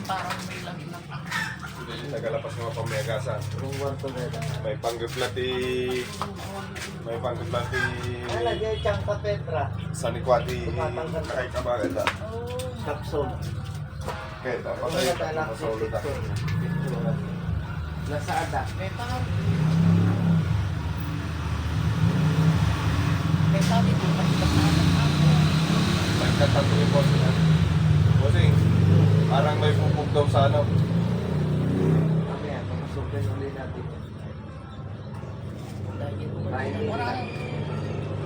parang may lagi na pa. Nagalapas mga pamiyagasan. May panggaplati. May panggaplati. Lagyan siyang kapetra. Sa Nikwati. Nakikabagan na. Kapsul. Kaya dapat tayo masolo na. Lasada. May parang... May sabi ko, magkakaroon ako. Nagkatato yung boss na. Bossing, parang may pupog daw sa ano. Mamaya, pamasukin ulit natin. Dahil ko parang...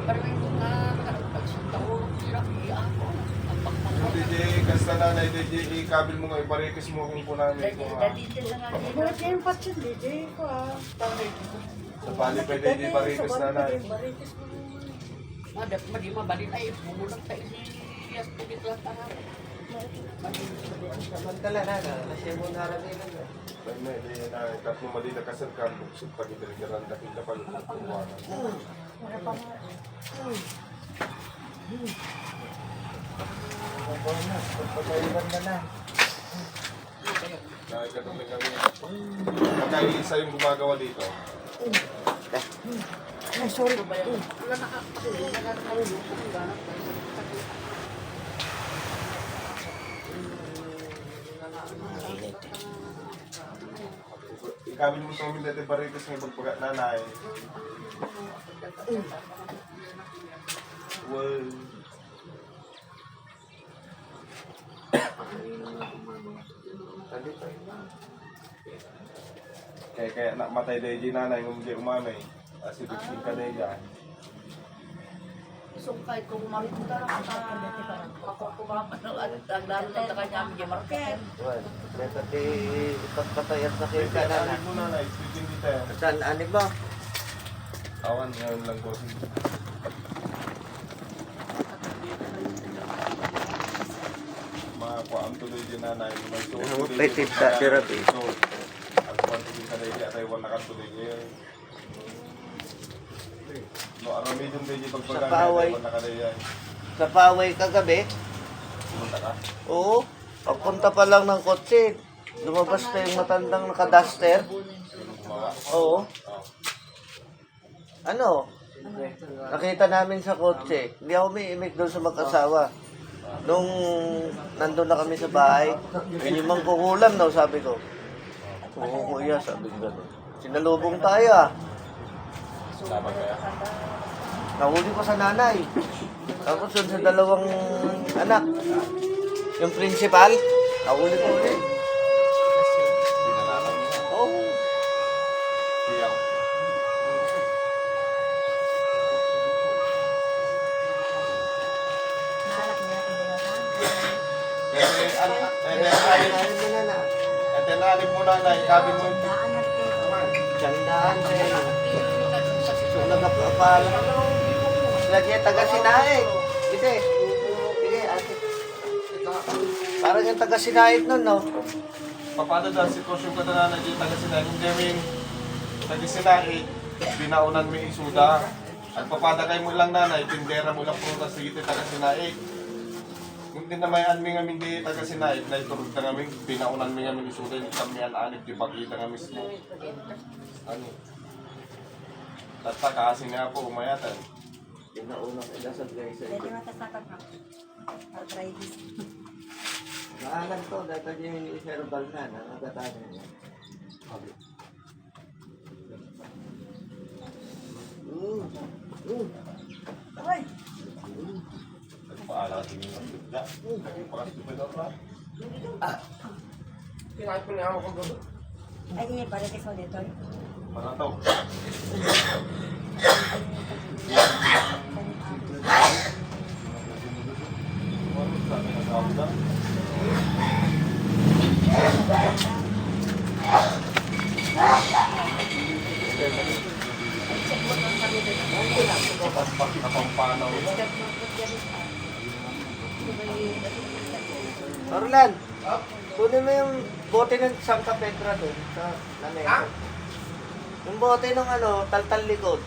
Parang yung nakapagsunta ko, hirap ako. Ang pagpapalala. DJ, kasta nanay, DJ, ikabil mo nga, iparikis mo kung po namin. Dito sa nga dito. Wala kayong patsin, DJ ko Sa pali pa DJ, iparikis nanay. Madi mabalik tayo, bumulang tayo yes, pagit lang tayo. Samantala na, kasi mo narating lang. May hindi na, tatlo mali na kasal ka, buksod pag italigaran, daking kapag kumawanan. Wala pa nga. Pagpapaiwan na na. Nakikatuloy kami. Magkaisa yung gumagawa dito. Ay, sorry. Wala nakakaulo kung gano'n. Ikabil mo sa mga dati paritis ng pagpagat nanay. Well, kaya nakmatay dahil di nanay nung hindi umamay. Kasi bigsin ka dahil dyan. So kahit kung mapunta lang ako kumapanaw at ang lalo na sa kanya ang Marken. Well, pati ipagpatayan sa kayo ka na. Anib mo nanay, speaking dito. Saan, anib mo? Awan ngayon lang po. Mga kuwaam tuloy din nanay. May suot Ano, tuloy petit din sa nanay. therapy. So, ang kuwan tuloy ka dahil at ay wala ka tuloy ngayon. No, arami dun dahil Sa pagpagamit paway. ay wala ka dahil. Sa Paway kagabi? Pumunta ka? Oo. Pagpunta pa lang ng kotse, lumabas na yung matandang naka-duster. Gumawa. Oo. Oh. Ano? Nakita namin sa kotse. Hindi ako may imik doon sa mag-asawa. Nung nandun na kami sa bahay, yun yung mangkukulam daw, sabi ko. Oo, kuya, sabi ko gano'n. Sinalubong tayo ah. Sama kaya? Nahuli ko sa nanay. Tapos yun sa dalawang anak. Yung principal, nahuli ko ulit. Pinalaman mo. Oo. Siyaw. Nakalak niya kung binata. Ayun mo na na. At tinanib mo nanay, ikabil mo. Daan natin. Tiyandaan sa'yo. So, nagpapala. Sila niya taga-sinaig. Sige. Sige, ate. Parang yung taga-sinaig nun, no? Paano daw sitwasyon ka na nanay dito taga-sinaid? Kung gamin, taga-sinaid, binaunan mo yung isuda. At papadagay mo lang nanay, tindera mo lang prutas dito taga-sinaid. Kung din naman amin ngamin di taga-sinaid, na iturog na ngamin, binaunan mo ngamin isuda, yung kami anip, di pagkita nga mismo. Ano? Tatta kasi nga po, umayatan. Yung naunang ilasad guys sa Pwede ito. matasakot na. Arthritis. Maalan to, dahil yung herbal na, nangagatan niya. Ay! Nagpaala din yung magdugda. Naging pakastupidor na. Kinahin ko niya ako kung gano'n. Ay, hindi. Paritis mo dito. Manataw. Sabi na sa ako Napampanaw na. Orlan, kunin mo yung bote ng Santa Petra doon sa lamesa. Yung bote ng ano, taltal likod.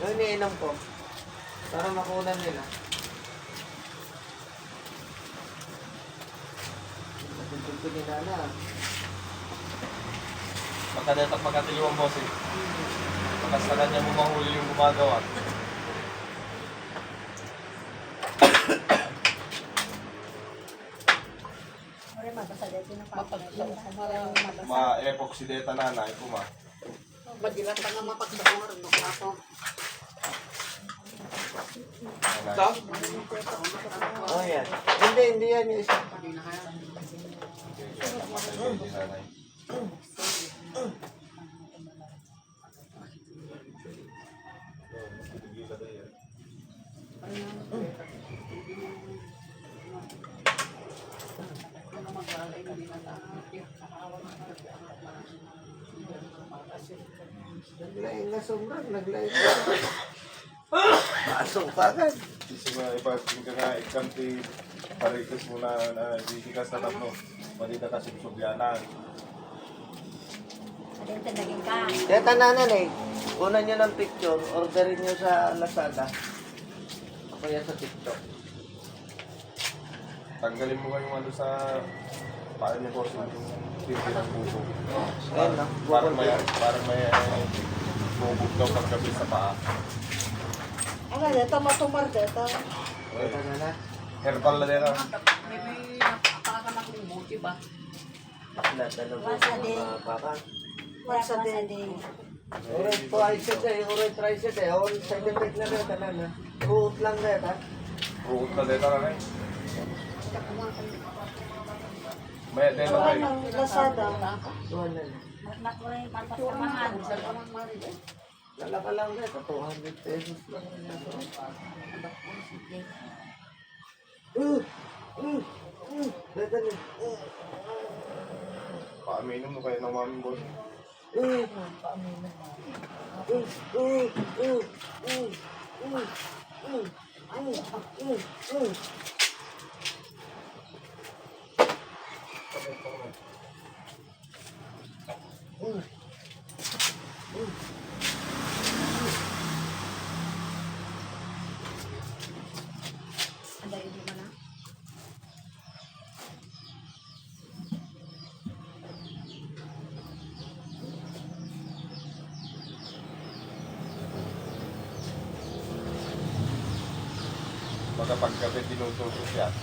Yung iniinom ko. Para makunan nila. dito ni Nana. Magkadet at magkatiliwang boss eh. Bakas na kanya mo mahuli yung gumagawa. Ore, mabasa dito na Mapagsawa. Ma-epoxy data nanay ko ma. Madilat ka nga mapagsawa. No, ako. Nanay. Oh, yan. Hindi yan yung isa. Hindi na kaya. Hindi nanay. Naglaing na sobrang, naglaing na. Pasok pa agad. Kasi mga ipagping ka nga, ikamti parikas mo na didikas na tatlo. Malita ka subsubyanan. Adente naging ka. Kaya tananan eh, kunan nyo ng picture, orderin nyo sa Lazada. O kaya sa TikTok. Tanggalin mo kayong ano sa paan niya boss yung tindi ng buko. Ayun no, Parang may bubog daw paggabi sa paa. Ano, dito matumar dito. Kaya tananan. Herbal na nila. May napakakanak ng buti ba? Nadalo po Once sa a day. mga baka. Once a day. Uray twice a day, uray thrice a day. All side effect na rin tananan. Uot lang rin ha. Ruot na dito na rin. May dito Ano rin. ng Lazada? Tuhan na lang. Nakuray, mapasamahan. Lalaka lang rin, 200 pesos lang. Dadali. Paaminom mo kayo ng mami boss. Ano, hindi mo na? Magkapaggabi tinutusok yan.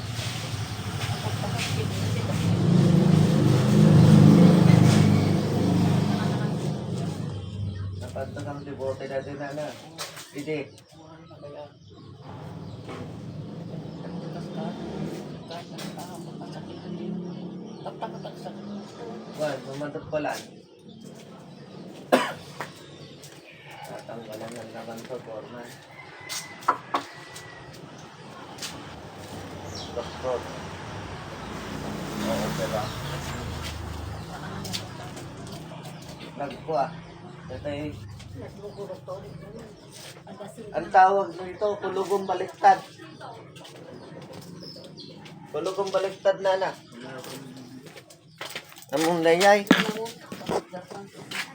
Napanta kang libote natin na. Hindi. Well, bumantot pa lang. Tatanggalan ng laman to, Foreman. Doktor. Oo, pera. Nagkuha. Ito ay, Nagmugurot to. Pagdasin. ang tawag nito, kulugong baliktad. Kulugong baliktad na na. Namong layay.